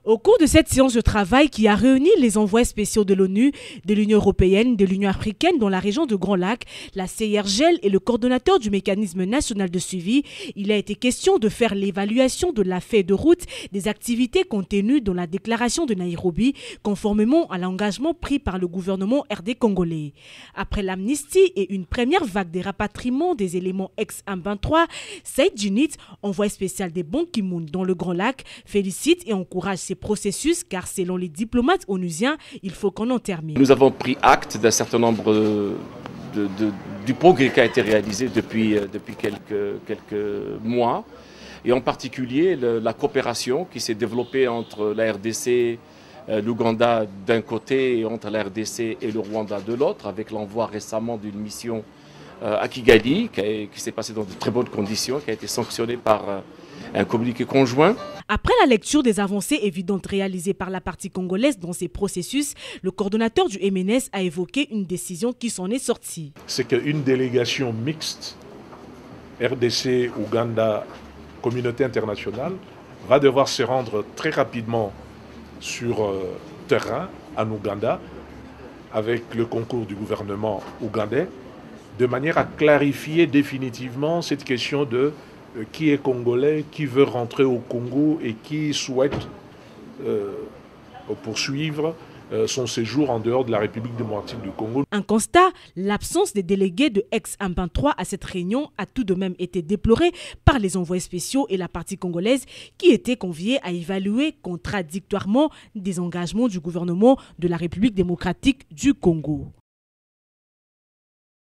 Au cours de cette séance de travail qui a réuni les envoyés spéciaux de l'ONU, de l'Union européenne, de l'Union africaine dans la région de Grand Lac, la CIRGL et le coordonnateur du mécanisme national de suivi, il a été question de faire l'évaluation de la feuille de route des activités contenues dans la déclaration de Nairobi, conformément à l'engagement pris par le gouvernement RD congolais. Après l'amnistie et une première vague des rapatriements des éléments ex-M23, Saïd Djinit, envoyé spécial des Ban Ki-moon dans le Grand Lac, félicite et encourage ces processus car selon les diplomates onusiens, il faut qu'on en termine. Nous avons pris acte d'un certain nombre du progrès qui a été réalisé depuis quelques mois et en particulier la coopération qui s'est développée entre la RDC, l'Ouganda d'un côté et entre la RDC et le Rwanda de l'autre, avec l'envoi récemment d'une mission à Kigali qui s'est passée dans de très bonnes conditions, qui a été sanctionnée par un communiqué conjoint. Après la lecture des avancées évidentes réalisées par la partie congolaise dans ces processus, le coordonnateur du MNS a évoqué une décision qui s'en est sortie. C'est qu'une délégation mixte RDC, Ouganda, communauté internationale va devoir se rendre très rapidement sur terrain en Ouganda avec le concours du gouvernement ougandais de manière à clarifier définitivement cette question de qui est congolais, qui veut rentrer au Congo et qui souhaite poursuivre son séjour en dehors de la République démocratique du Congo. Un constat, l'absence des délégués de ex-M23 à cette réunion a tout de même été déplorée par les envoyés spéciaux et la partie congolaise qui étaient conviés à évaluer contradictoirement des engagements du gouvernement de la République démocratique du Congo.